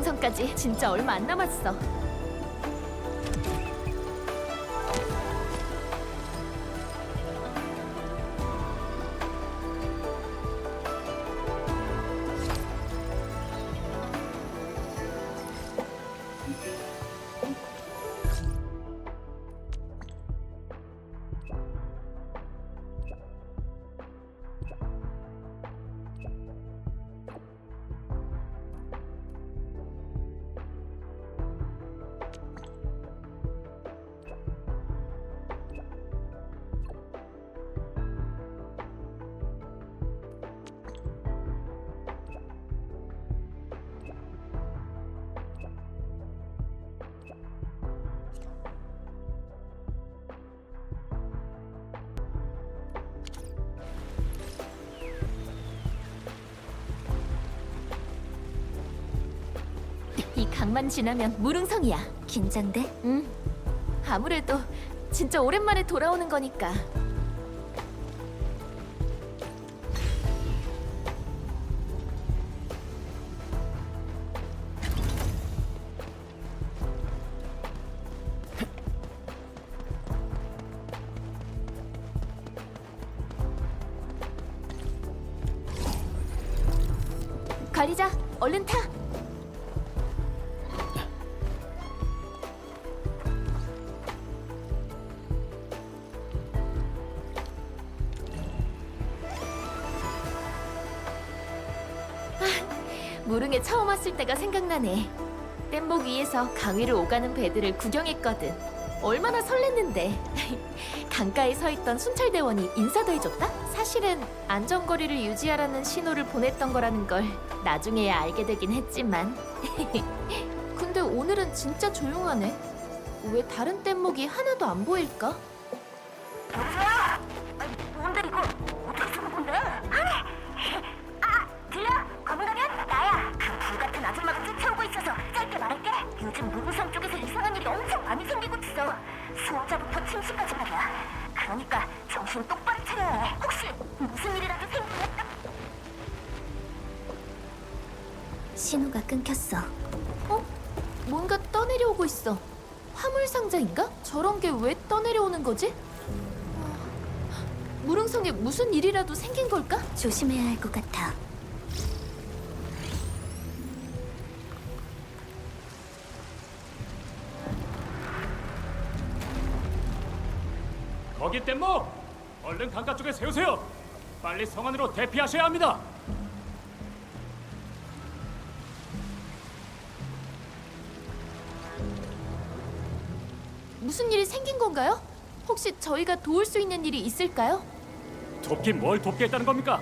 무릉성까지 진짜 얼마 안 남았어. 이 강만 지나면 무릉성이야. 긴장돼? 응. 아무래도 진짜 오랜만에 돌아오는 거니까. 관리자, 얼른 타. 무릉에 처음 왔을 때가 생각나네. 뗏목 위에서 강위를 오가는 배들을 구경했거든. 얼마나 설렜는데. 강가에 서 있던 순찰대원이 인사도 해줬다? 사실은 안전거리를 유지하라는 신호를 보냈던 거라는 걸 나중에야 알게 되긴 했지만. 근데 오늘은 진짜 조용하네. 왜 다른 뗏목이 하나도 안 보일까? 여보세요? 뭔데 이거? 어떻게 쓰는 건데? 들려? 검은가면 나야. 그 불같은 아줌마가 쫓아오고 있어서 짧게 말할게. 요즘 무릉성 쪽에서 이상한 일이 엄청 많이 생기고 있어. 수호자부터 침시까지 말이야. 그러니까 정신 똑바로 차려야 해. 혹시 무슨 일이라도 생기면 신호가 끊겼어. 뭔가 떠내려오고 있어. 화물 상자인가? 저런 게 왜 떠내려오는 거지? 무릉성에 무슨 일이라도 생긴 걸까? 조심해야 할 것 같아. 거기 뗏목! 얼른 강가 쪽에 세우세요! 빨리 성 안으로 대피하셔야 합니다! 무슨 일이 생긴 건가요? 혹시 저희가 도울 수 있는 일이 있을까요? 돕긴 뭘 돕겠다는 겁니까?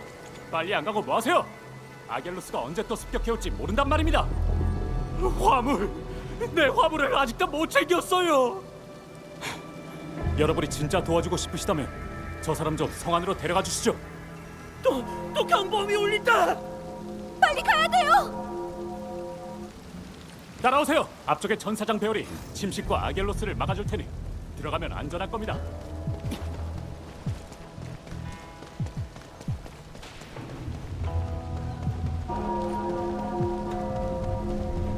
빨리 안 가고 뭐 하세요? 아겔로스가 언제 또 습격해올지 모른단 말입니다! 화물! 내 화물을 아직도 못 챙겼어요! 여러분이 진짜 도와주고 싶으시다면 저 사람 좀 성 안으로 데려가 주시죠. 또 경보음이 울린다. 빨리 가야 돼요. 따라오세요. 앞쪽에 전사장 배열이 침식과 아겔로스를 막아줄 테니 들어가면 안전할 겁니다.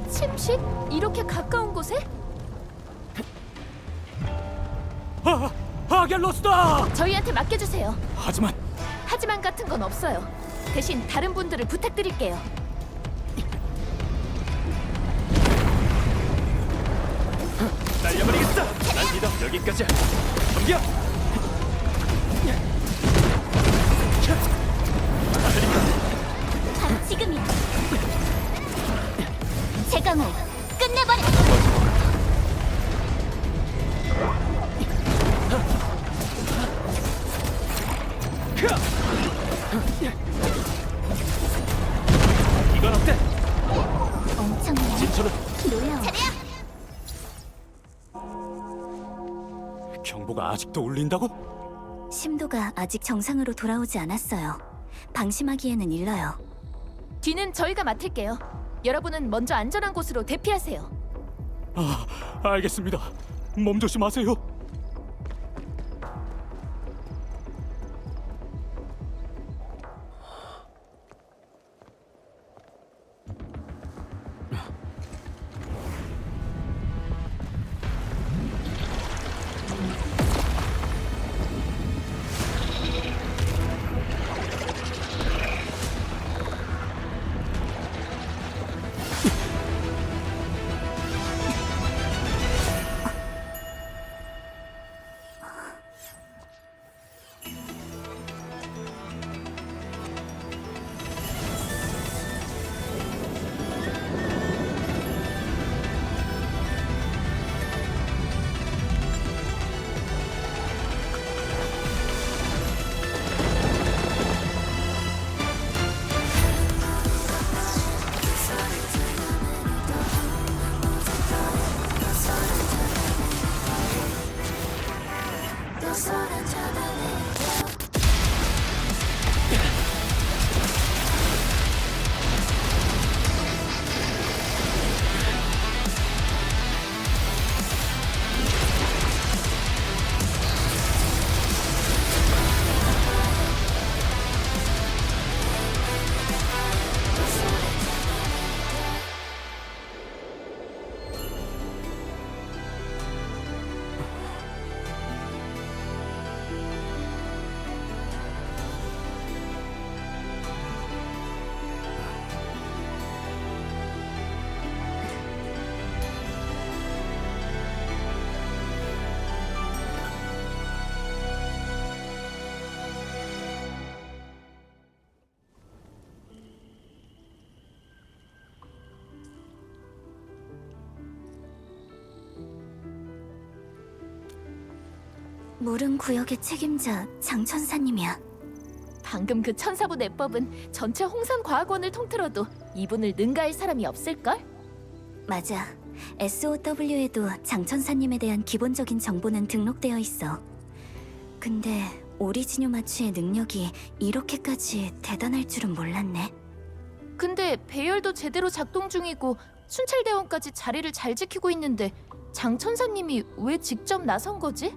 침식? 이렇게 가까운 곳에? 아겔로스다! 저희한테 맡겨주세요. 하지만 같은 건 없어요. 대신 다른 분들을 부탁드릴게요. 날려버리겠어! 난 믿어. 여기까지야. 넘겨! 바로 지금이야. 제강을 끝내버려. 이건 어때? 엄청난 진처럼 노여. 경보가 아직도 울린다고? 심도가 아직 정상으로 돌아오지 않았어요. 방심하기에는 일러요. 뒤는 저희가 맡을게요. 여러분은 먼저 안전한 곳으로 대피하세요. 알겠습니다. 몸 조심하세요. 물은 구역의 책임자 장천사님이야. 방금 그 천사부 내법은 전체 홍산과학원을 통틀어도 이분을 능가할 사람이 없을걸? 맞아. SOW에도 장천사님에 대한 기본적인 정보는 등록되어 있어. 근데 오리지뉴 마취의 능력이 이렇게까지 대단할 줄은 몰랐네. 근데 배열도 제대로 작동 중이고 순찰대원까지 자리를 잘 지키고 있는데 장 천사님이 왜 직접 나선 거지?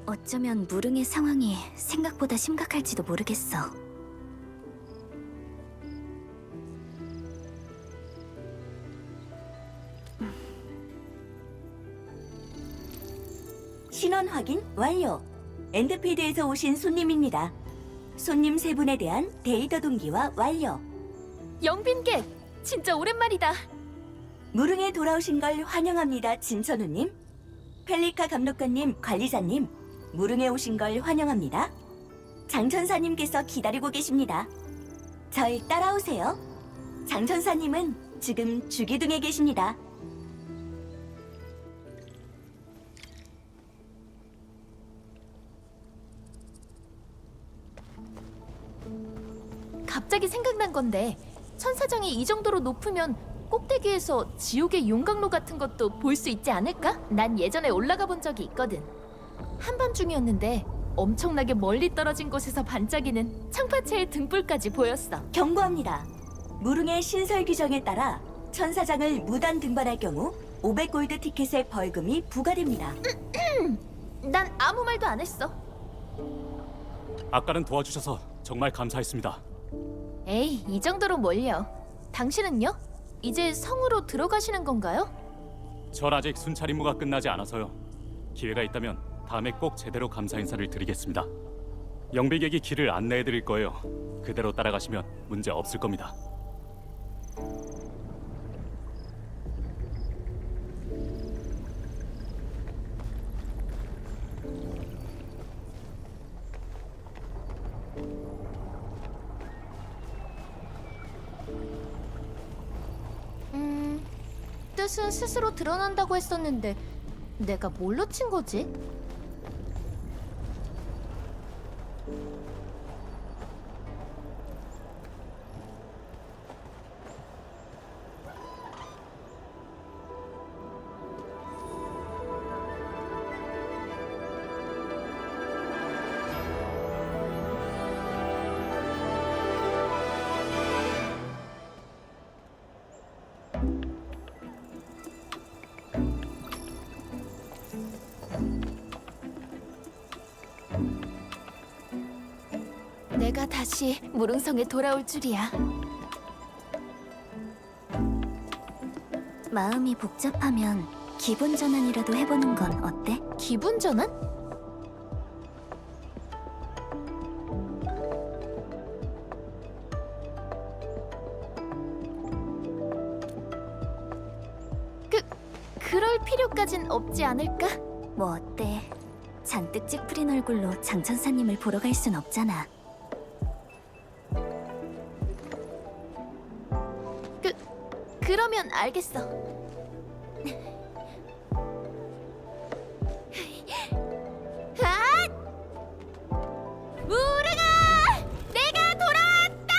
어쩌면 무릉의 상황이 생각보다 심각할지도 모르겠어. 신원 확인 완료. 엔드피드에서 오신 손님입니다. 손님 세 분에 대한 데이터 동기화 완료. 영빈객! 진짜 오랜만이다. 무릉에 돌아오신 걸 환영합니다, 진천우님. 펠리카 감독관님, 관리자님, 무릉에 오신 걸 환영합니다. 장천사님께서 기다리고 계십니다. 절 따라오세요. 장천사님은 지금 주기둥에 계십니다. 갑자기 생각난 건데 천사장이 이 정도로 높으면 꼭대기에서 지옥의 용광로 같은 것도 볼 수 있지 않을까? 난 예전에 올라가 본 적이 있거든. 한밤중이었는데 엄청나게 멀리 떨어진 곳에서 반짝이는 창파체의 등불까지 보였어. 경고합니다. 무릉의 신설 규정에 따라 천사장을 무단 등반할 경우 500골드 티켓의 벌금이 부과됩니다. 난 아무 말도 안 했어. 아까는 도와주셔서 정말 감사했습니다. 에이, 이 정도로 뭘요? 당신은요? 이제 성으로 들어가시는 건가요? 전 아직 순찰 임무가 끝나지 않아서요. 기회가 있다면 다음에 꼭 제대로 감사 인사를 드리겠습니다. 영비객이 길을 안내해 드릴 거예요. 그대로 따라가시면 문제 없을 겁니다. 뜻은 스스로 드러난다고 했었는데 내가 뭘로 친 거지? 내가 다시 무릉성에 돌아올 줄이야. 마음이 복잡하면 기분 전환이라도 해보는 건 어때? 기분 전환? 그럴 필요까진 없지 않을까? 뭐 어때? 잔뜩 찌푸린 얼굴로 장천사님을 보러 갈 순 없잖아. 그러면 알겠어. 아! 무릉아! 내가 돌아왔다!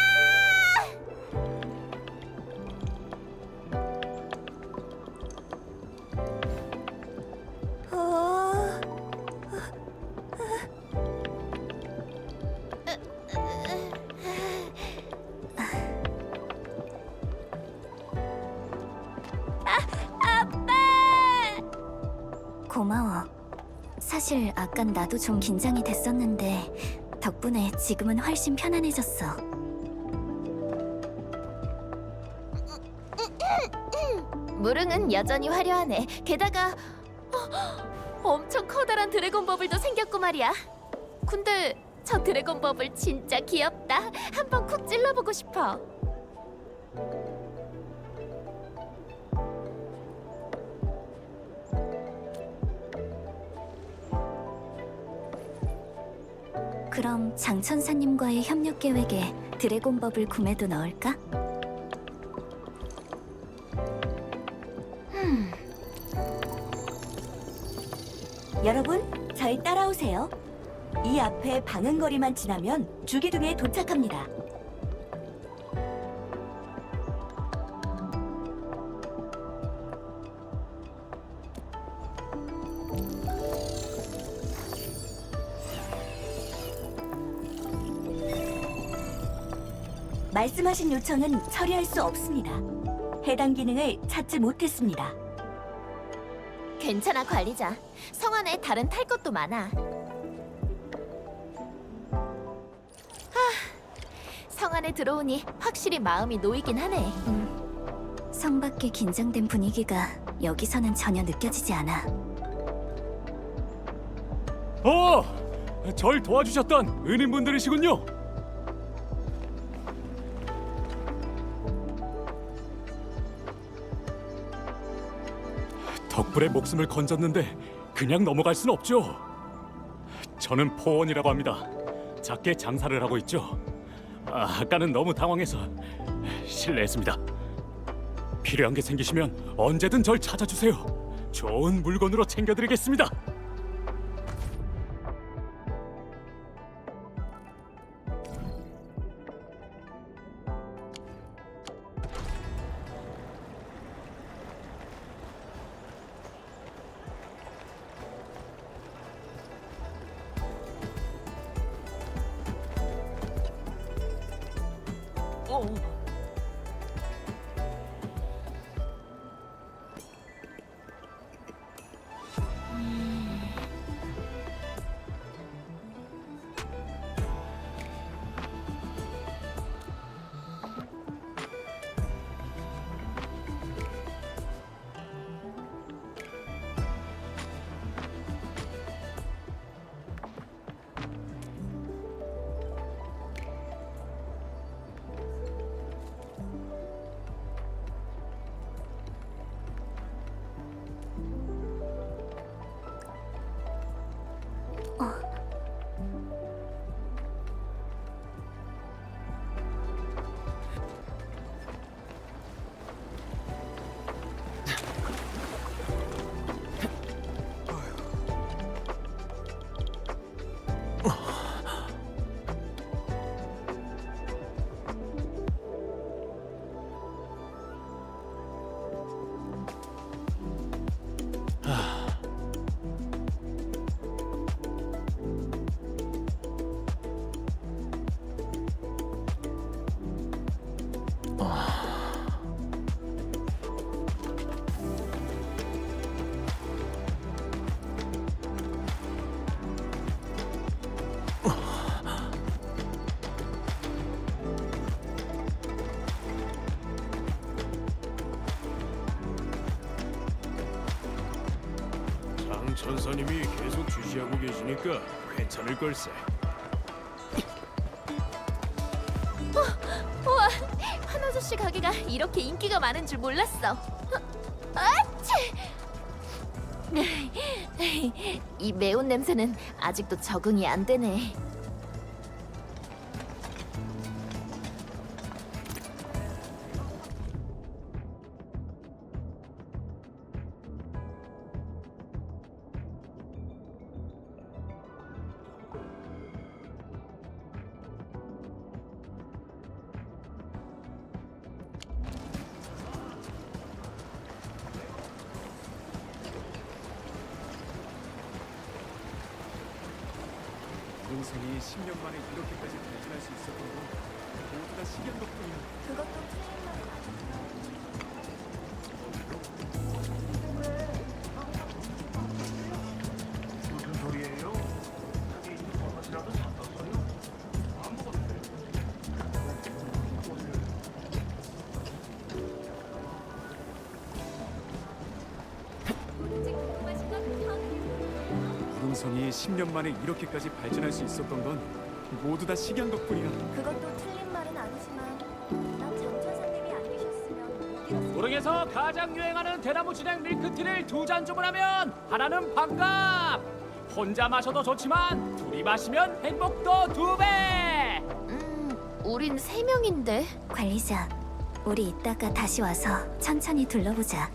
고마워. 사실 아깐 나도 좀 긴장이 됐었는데 덕분에 지금은 훨씬 편안해졌어. 무릉은 여전히 화려하네. 게다가 엄청 커다란 드래곤 버블도 생겼고 말이야. 근데 저 드래곤 버블 진짜 귀엽다. 한번 쿡 찔러보고 싶어. 그럼 장천사님과의 협력 계획에 드래곤 버블 구매도 넣을까? 여러분, 앞에 방흥거리만 지나면 주기둥에 도착합니다. 말씀하신 요청은 처리할 수 없습니다. 해당 기능을 찾지 못했습니다. 괜찮아, 관리자. 성 안에 다른 탈 것도 많아. 성 안에 들어오니 확실히 마음이 놓이긴 하네. 성 밖의 긴장된 분위기가 여기서는 전혀 느껴지지 않아. 절 도와주셨던 은인분들이시군요. 덕분에 목숨을 건졌는데 그냥 넘어갈 순 없죠. 저는 포원이라고 합니다. 작게 장사를 하고 있죠. 아까는 너무 당황해서 실례했습니다. 필요한 게 생기시면 언제든 절 찾아주세요. 좋은 물건으로 챙겨드리겠습니다. 장 천사님이 계속 주시하고 계시니까 괜찮을 걸세. 우와, 한 아저씨 가게가 이렇게 인기가 많은 줄 몰랐어. 아치! 이 매운 냄새는 아직도 적응이 안 되네. 동생이 10년 만에 이렇게까지 발전할 수 있었던 건 모두 다 시간 덕분이야. 그것도 무슨 소리예요? 그게 버섯이라도 샀었어요? 안 먹었어요. 무릉성이 10년 만에 이렇게까지 발전할 수 있었던 건 모두 다 식양 덕분이야. 그것도 틀린 말은 아니지만 난 장천사님이 안 계셨으면 못 이뤘을 도릉에서 가장 유행하는 대나무 진행 밀크티를 2잔 주문하면 하나는 반값. 혼자 마셔도 좋지만 둘이 마시면 행복도 2배. 우린 3명인데. 관리자, 우리 이따가 다시 와서 천천히 둘러보자.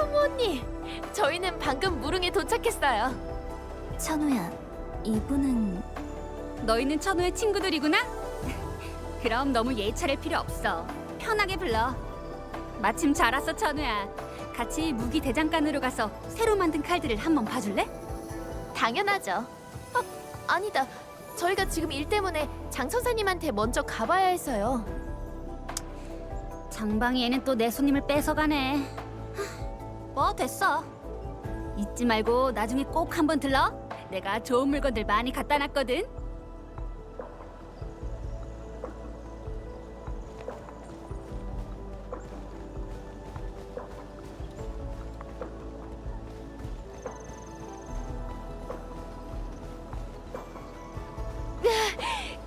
천무 언니, 저희는 방금 무릉에 도착했어요. 천우야, 이분은 너희는 천우의 친구들이구나? 그럼 너무 예찰할 필요 없어. 편하게 불러. 마침 잘 왔어, 천우야. 같이 무기 대장간으로 가서 새로 만든 칼들을 한번 봐줄래? 당연하죠. 아니다. 저희가 지금 일 때문에 장 천사님한테 먼저 가봐야 해서요. 장방이에는 또 내 손님을 뺏어가네. 뭐 됐어. 잊지 말고 나중에 꼭 한번 들러. 내가 좋은 물건들 많이 갖다 놨거든.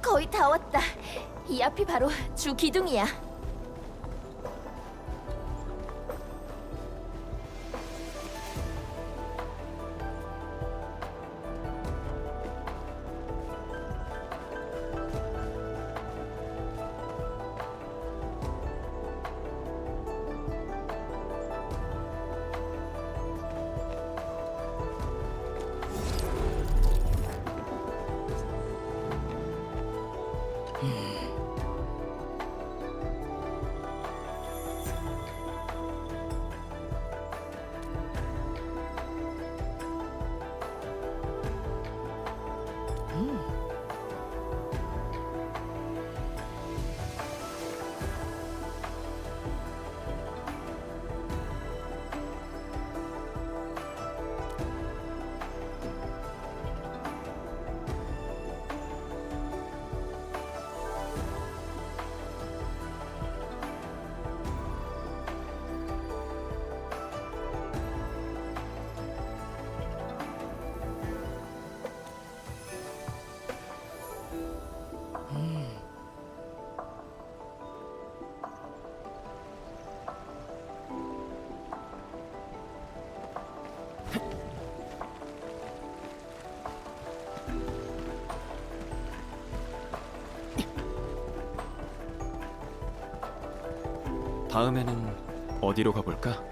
거의 다 왔다. 이 앞이 바로 주 기둥이야. 다음에는 어디로 가볼까?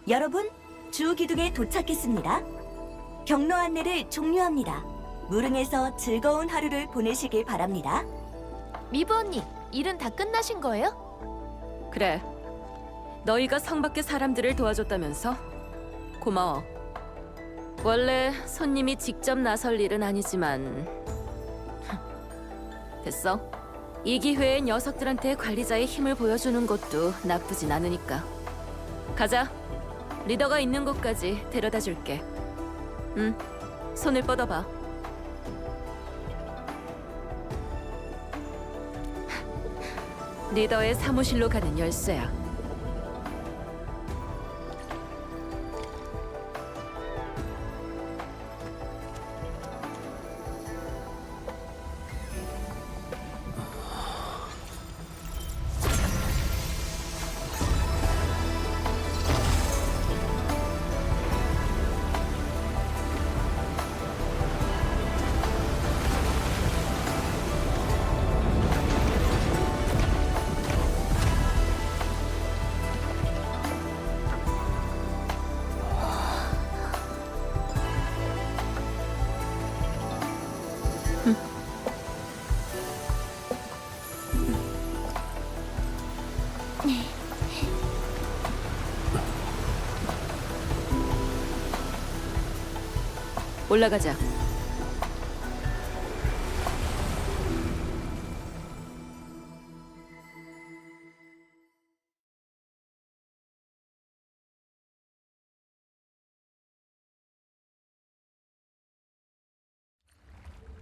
여러분, 주 기둥에 도착했습니다. 경로 안내를 종료합니다. 무릉에서 즐거운 하루를 보내시길 바랍니다. 미부 언니, 일은 다 끝나신 거예요? 그래. 너희가 성 밖의 사람들을 도와줬다면서? 고마워. 원래 손님이 직접 나설 일은 아니지만 됐어. 이 기회에 녀석들한테 관리자의 힘을 보여주는 것도 나쁘진 않으니까. 가자. 리더가 있는 곳까지 데려다 줄게. 응. 손을 뻗어봐. 리더의 사무실로 가는 열쇠야. 올라가자.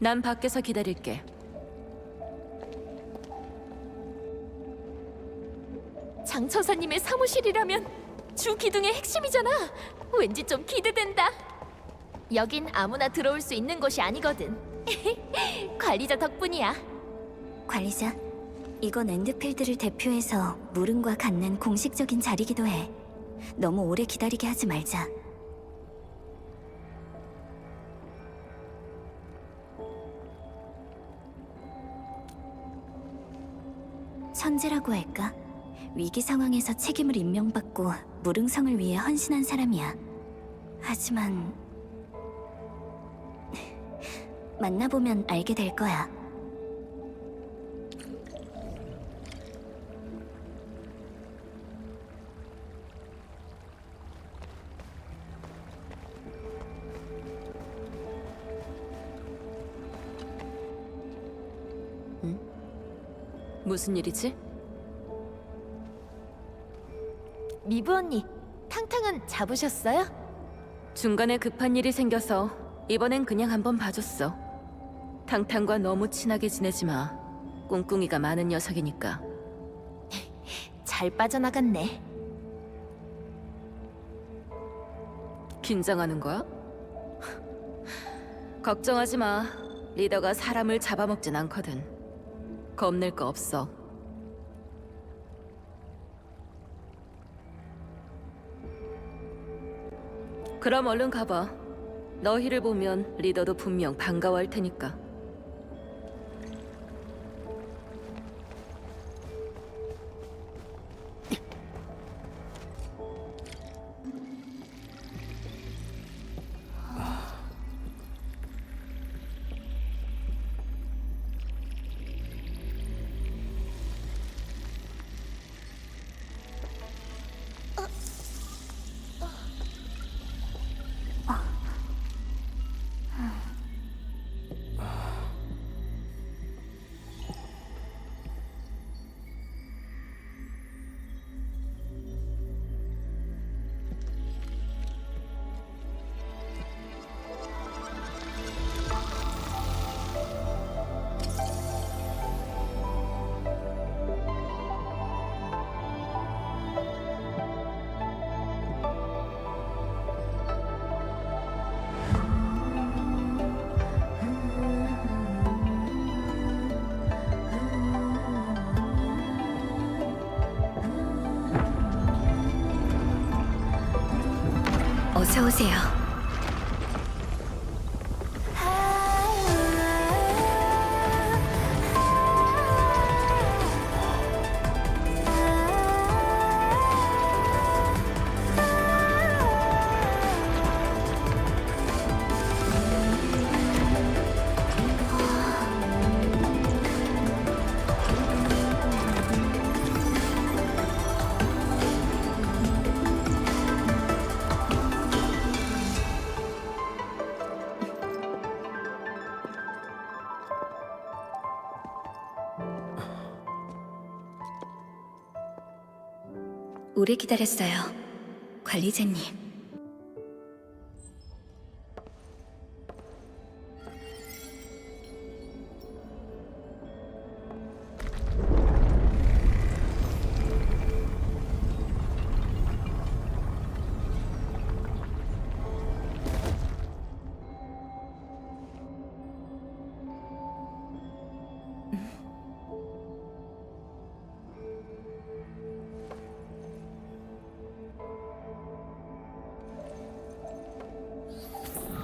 난 밖에서 기다릴게. 장 천사님의 사무실이라면 주 기둥의 핵심이잖아. 왠지 좀 기대된다. 여긴 아무나 들어올 수 있는 곳이 아니거든. 관리자 덕분이야. 관리자, 이건 엔드필드를 대표해서 무릉과 갖는 공식적인 자리기도 해. 너무 오래 기다리게 하지 말자. 천재라고 할까? 위기 상황에서 책임을 임명받고 무릉성을 위해 헌신한 사람이야. 하지만 만나보면 알게 될 거야. 무슨 일이지? 미브 언니, 탕탕은 잡으셨어요? 중간에 급한 일이 생겨서 이번엔 그냥 한번 봐줬어. 탕탕과 너무 친하게 지내지 마. 꿍꿍이가 많은 녀석이니까. 잘 빠져나갔네. 긴장하는 거야? 걱정하지 마. 리더가 사람을 잡아먹진 않거든. 겁낼 거 없어. 그럼 얼른 가봐. 너희를 보면 리더도 분명 반가워할 테니까. 어서 오세요. 오래 기다렸어요, 관리자님.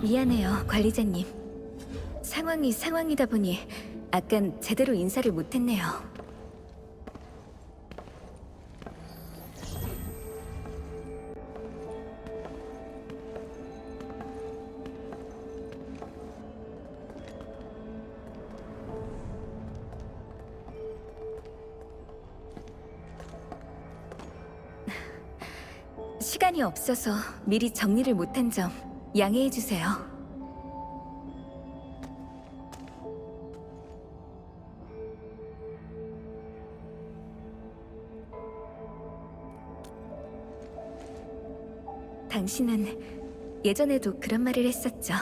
미안해요, 관리자님. 상황이 상황이다 보니 아깐 제대로 인사를 못했네요. 시간이 없어서 미리 정리를 못한 점 양해해 주세요. 당신은 예전에도 그런 말을 했었죠.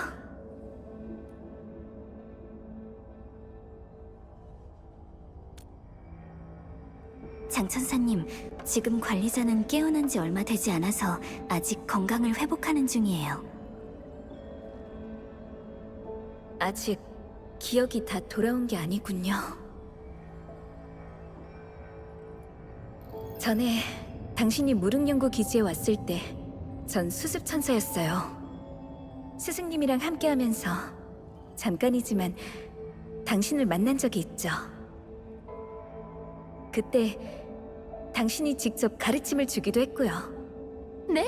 장천사님, 지금 관리자는 깨어난 지 얼마 되지 않아서 아직 건강을 회복하는 중이에요. 아직 기억이 다 돌아온 게 아니군요. 전에 당신이 무릉연구 기지에 왔을 때 전 수습천사였어요. 스승님이랑 함께하면서 잠깐이지만 당신을 만난 적이 있죠. 그때 당신이 직접 가르침을 주기도 했고요. 네?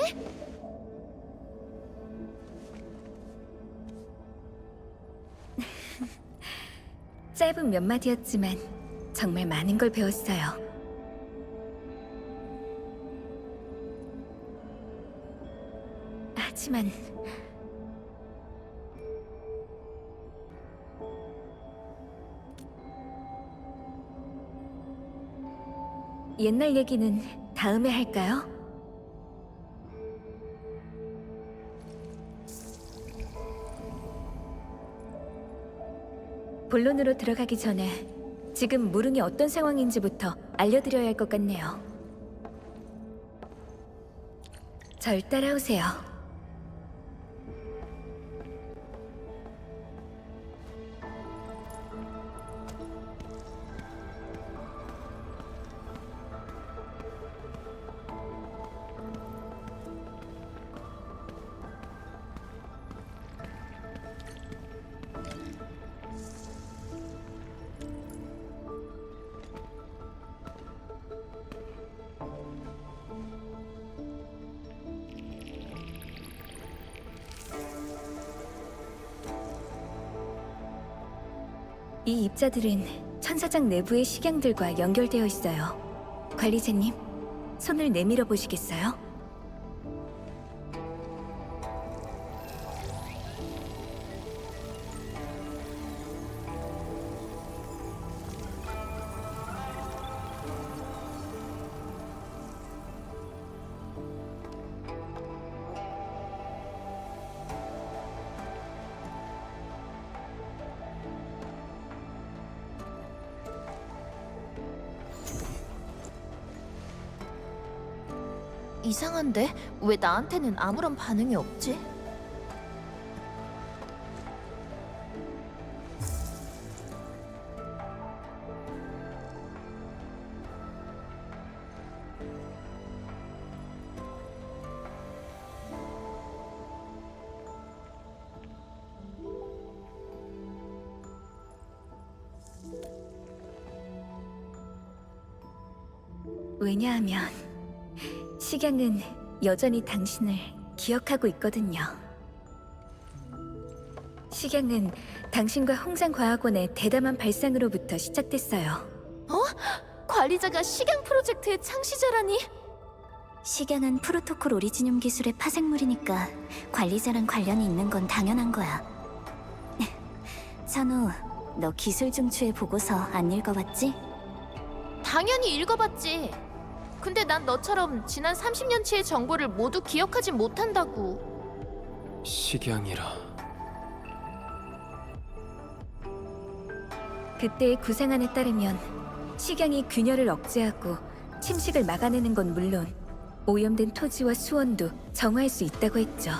짧은 몇 마디였지만 정말 많은 걸 배웠어요. 하지만 옛날 얘기는 다음에 할까요? 본론으로 들어가기 전에 지금 무릉이 어떤 상황인지부터 알려드려야 할 것 같네요. 절 따라오세요. 이 입자들은 천사장 내부의 식양들과 연결되어 있어요. 관리자님, 손을 내밀어 보시겠어요? 이상한데 왜 나한테는 아무런 반응이 없지? 왜냐하면 식양은 여전히 당신을 기억하고 있거든요. 식양은 당신과 홍장과학원의 대담한 발상으로부터 시작됐어요. 관리자가 식양 프로젝트의 창시자라니? 식양은 프로토콜 오리지늄 기술의 파생물이니까 관리자랑 관련이 있는 건 당연한 거야. 선우, 너 기술 중추의 보고서 안 읽어봤지? 당연히 읽어봤지. 근데 난 너처럼 지난 30년치의 정보를 모두 기억하지 못한다고. 식양이라. 그때의 구상안에 따르면 식양이 균열을 억제하고 침식을 막아내는 건 물론 오염된 토지와 수온도 정화할 수 있다고 했죠.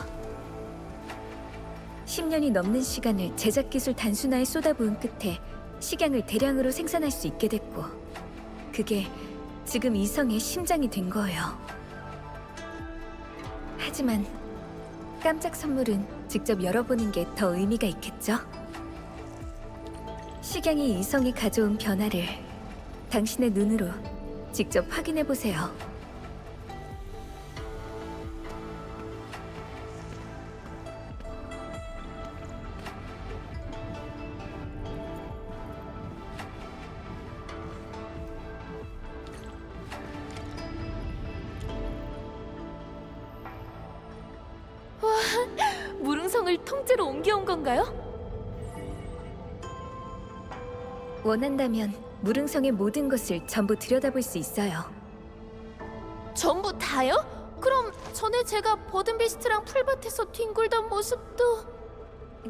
10년이 넘는 시간을 제작 기술 단순화에 쏟아부은 끝에 식양을 대량으로 생산할 수 있게 됐고, 그게 지금 이성의 심장이 된 거예요. 하지만 깜짝 선물은 직접 열어보는 게 더 의미가 있겠죠? 식양이 이성이 가져온 변화를 당신의 눈으로 직접 확인해 보세요. 무릉성을 통째로 옮겨온 건가요? 원한다면 무릉성의 모든 것을 전부 들여다볼 수 있어요. 전부 다요? 그럼 전에 제가 버든비스트랑 풀밭에서 뒹굴던 모습도...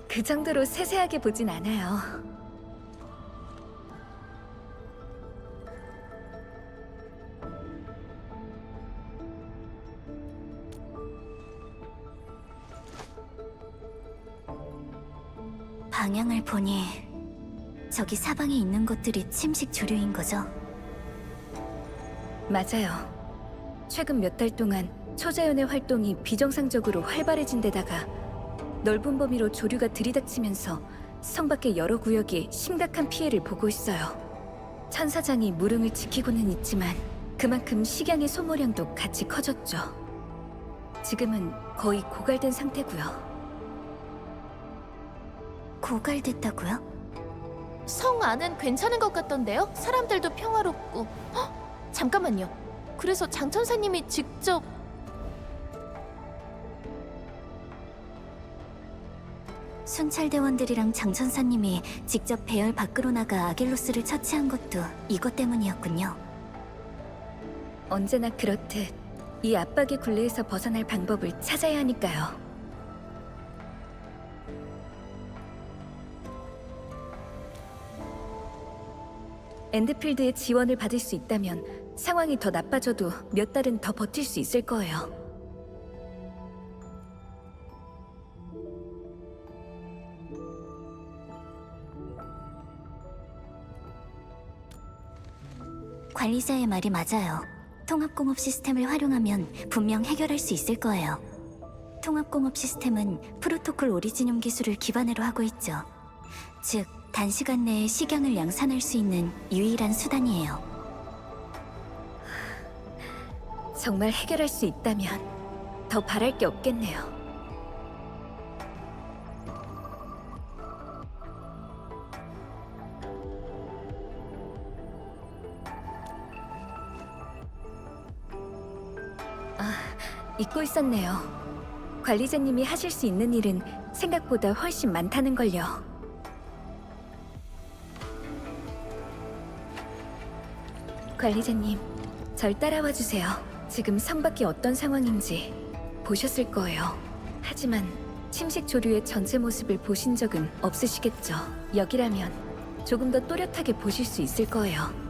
그 정도로 세세하게 보진 않아요. 방향을 보니 저기 사방에 있는 것들이 침식 조류인 거죠? 맞아요. 최근 몇 달 동안 초자연의 활동이 비정상적으로 활발해진 데다가 넓은 범위로 조류가 들이닥치면서 성 밖의 여러 구역이 심각한 피해를 보고 있어요. 천사장이 무릉을 지키고는 있지만 그만큼 식양의 소모량도 같이 커졌죠. 지금은 거의 고갈된 상태고요. 고갈됐다고요? 성 안은 괜찮은 것 같던데요? 사람들도 평화롭고. 헉! 잠깐만요. 그래서 장천사님이 직접 순찰대원들이랑 장천사님이 직접 배열 밖으로 나가 아길로스를 처치한 것도 이것 때문이었군요. 언제나 그렇듯 이 압박의 굴레에서 벗어날 방법을 찾아야 하니까요. 엔드필드의 지원을 받을 수 있다면 상황이 더 나빠져도 몇 달은 더 버틸 수 있을 거예요. 관리자의 말이 맞아요. 통합공업 시스템을 활용하면 분명 해결할 수 있을 거예요. 통합공업 시스템은 프로토콜 오리지늄 기술을 기반으로 하고 있죠. 즉, 단시간 내에 식양을 양산할 수 있는 유일한 수단이에요. 정말 해결할 수 있다면 더 바랄 게 없겠네요. 잊고 있었네요. 관리자님이 하실 수 있는 일은 생각보다 훨씬 많다는 걸요. 관리자님, 절 따라와 주세요. 지금 성 밖이 어떤 상황인지 보셨을 거예요. 하지만 침식 조류의 전체 모습을 보신 적은 없으시겠죠. 여기라면 조금 더 또렷하게 보실 수 있을 거예요.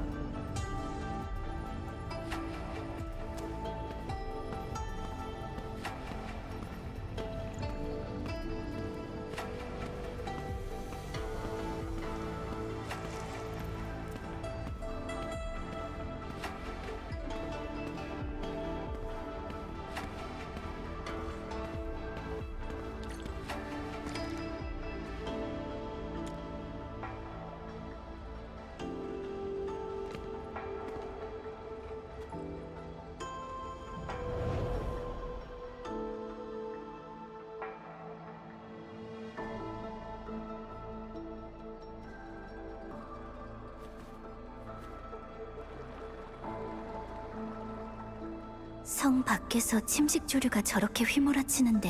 성 밖에서 침식 조류가 저렇게 휘몰아치는데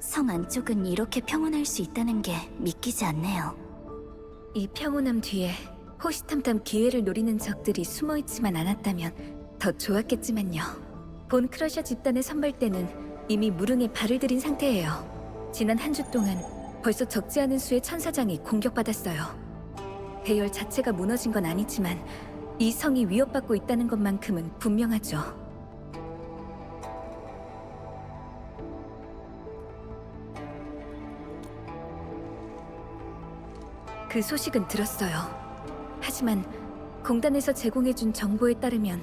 성 안쪽은 이렇게 평온할 수 있다는 게 믿기지 않네요. 이 평온함 뒤에 호시탐탐 기회를 노리는 적들이 숨어있지만 않았다면 더 좋았겠지만요. 본 크러셔 집단의 선발대는 이미 무릉에 발을 들인 상태예요. 지난 한 주 동안 벌써 적지 않은 수의 천사장이 공격받았어요. 배열 자체가 무너진 건 아니지만 이 성이 위협받고 있다는 것만큼은 분명하죠. 그 소식은 들었어요. 하지만 공단에서 제공해준 정보에 따르면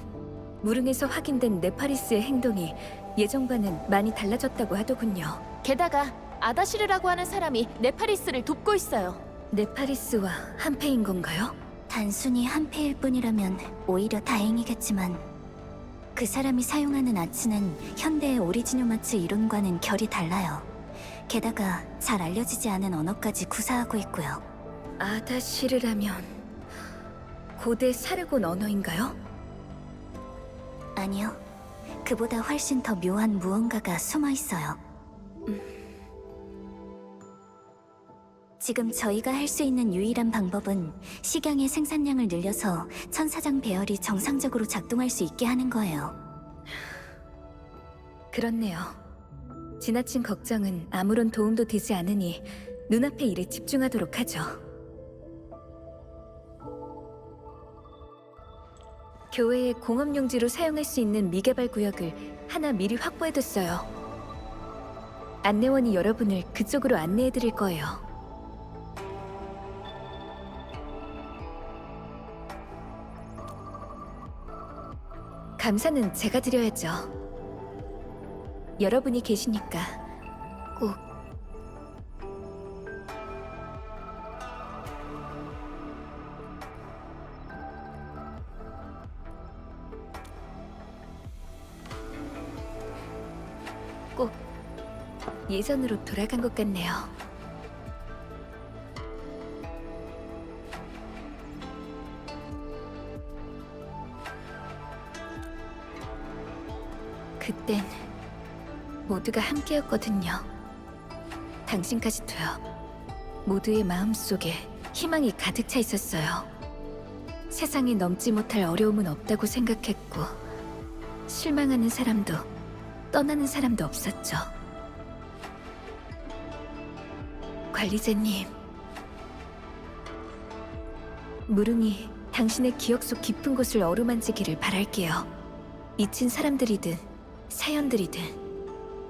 무릉에서 확인된 네파리스의 행동이 예전과는 많이 달라졌다고 하더군요. 게다가 아다시르라고 하는 사람이 네파리스를 돕고 있어요. 네파리스와 한패인 건가요? 단순히 한패일 뿐이라면 오히려 다행이겠지만 그 사람이 사용하는 아츠는 현대의 오리지늄 아츠 이론과는 결이 달라요. 게다가 잘 알려지지 않은 언어까지 구사하고 있고요. 아다시르라면 고대 사르곤 언어인가요? 아니요. 그보다 훨씬 더 묘한 무언가가 숨어 있어요. 지금 저희가 할 수 있는 유일한 방법은 식양의 생산량을 늘려서 천사장 배열이 정상적으로 작동할 수 있게 하는 거예요. 그렇네요. 지나친 걱정은 아무런 도움도 되지 않으니 눈앞의 일에 집중하도록 하죠. 교회의 공업용지로 사용할 수 있는 미개발 구역을 하나 미리 확보해뒀어요. 안내원이 여러분을 그쪽으로 안내해드릴 거예요. 감사는 제가 드려야죠. 여러분이 계시니까 꼭 예전으로 돌아간 것 같네요. 그땐 모두가 함께였거든요. 당신까지도요. 모두의 마음속에 희망이 가득 차 있었어요. 세상에 넘지 못할 어려움은 없다고 생각했고 실망하는 사람도 떠나는 사람도 없었죠. 관리자님, 무릉이 당신의 기억 속 깊은 곳을 어루만지기를 바랄게요. 잊힌 사람들이든 사연들이든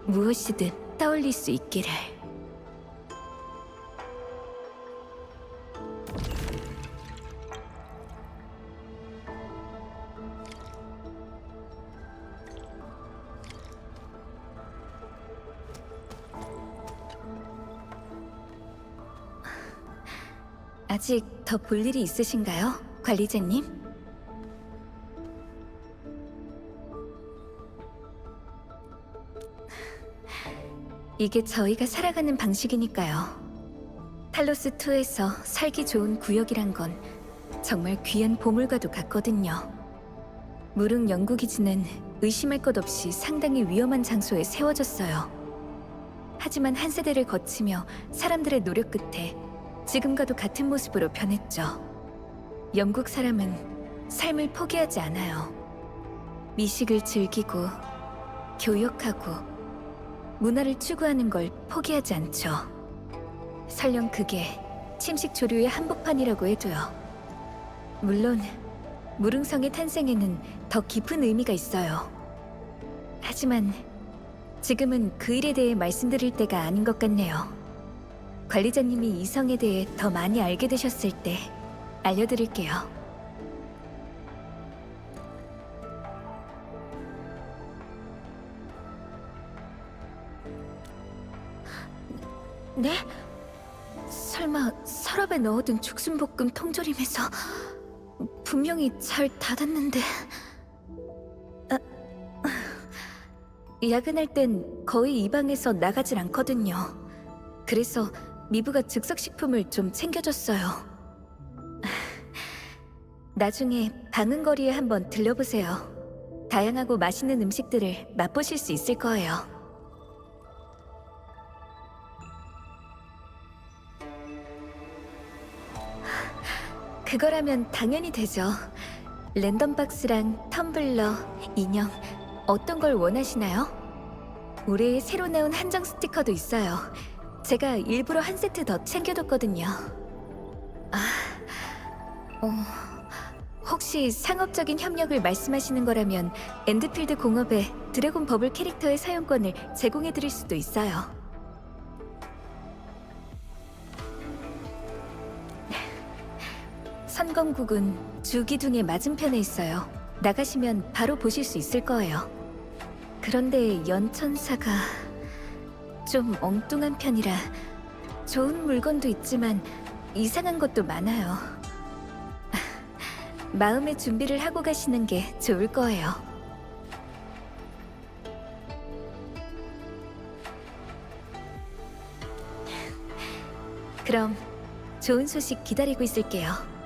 무엇이든 떠올릴 수 있기를. 아직 더 볼 일이 있으신가요, 관리자님? 이게 저희가 살아가는 방식이니까요. 탈로스2에서 살기 좋은 구역이란 건 정말 귀한 보물과도 같거든요. 무릉 연구기지는 의심할 것 없이 상당히 위험한 장소에 세워졌어요. 하지만 한 세대를 거치며 사람들의 노력 끝에 지금과도 같은 모습으로 변했죠. 영국 사람은 삶을 포기하지 않아요. 미식을 즐기고 교역하고 문화를 추구하는 걸 포기하지 않죠. 설령 그게 침식 조류의 한복판이라고 해도요. 물론 무릉성의 탄생에는 더 깊은 의미가 있어요. 하지만 지금은 그 일에 대해 말씀드릴 때가 아닌 것 같네요. 관리자님이 이 성에 대해 더 많이 알게 되셨을 때 알려드릴게요. 네? 설마 서랍에 넣어둔 죽순볶음 통조림에서 분명히 잘 닫았는데... 야근할 땐 거의 이 방에서 나가질 않거든요. 그래서 미부가 즉석식품을 좀 챙겨줬어요. 나중에 방은거리에 한번 들려보세요. 다양하고 맛있는 음식들을 맛보실 수 있을 거예요. 그거라면 당연히 되죠. 랜덤박스랑 텀블러, 인형, 어떤 걸 원하시나요? 올해 새로 나온 한정 스티커도 있어요. 제가 일부러 한 세트 더 챙겨뒀거든요. 혹시 상업적인 협력을 말씀하시는 거라면 엔드필드 공업에 드래곤 버블 캐릭터의 사용권을 제공해드릴 수도 있어요. 선검국은 주기둥의 맞은편에 있어요. 나가시면 바로 보실 수 있을 거예요. 그런데 연천사가 좀 엉뚱한 편이라 좋은 물건도 있지만 이상한 것도 많아요. 마음의 준비를 하고 가시는 게 좋을 거예요. 그럼 좋은 소식 기다리고 있을게요.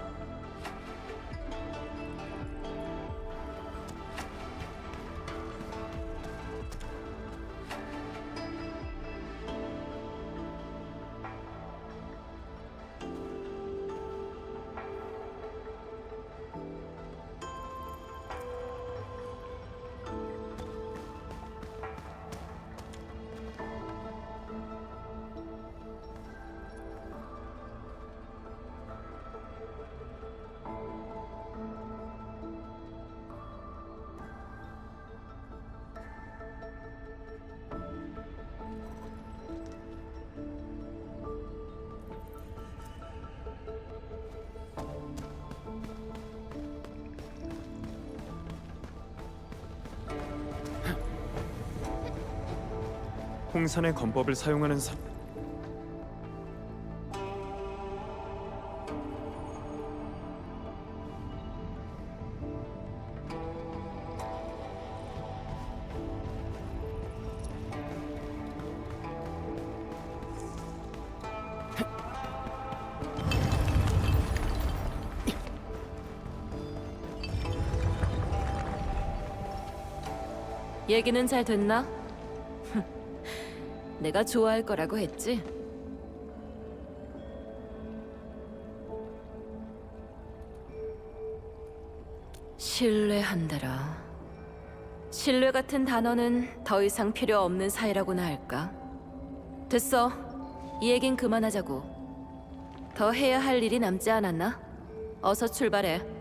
홍산의 건법을 사용하는 사... 얘기는 잘 됐나? 내가 좋아할 거라고 했지? 신뢰한다라. 신뢰 같은 단어는 더 이상 필요 없는 사이라고나 할까? 됐어. 이 얘긴 그만하자고. 더 해야 할 일이 남지 않았나? 어서 출발해.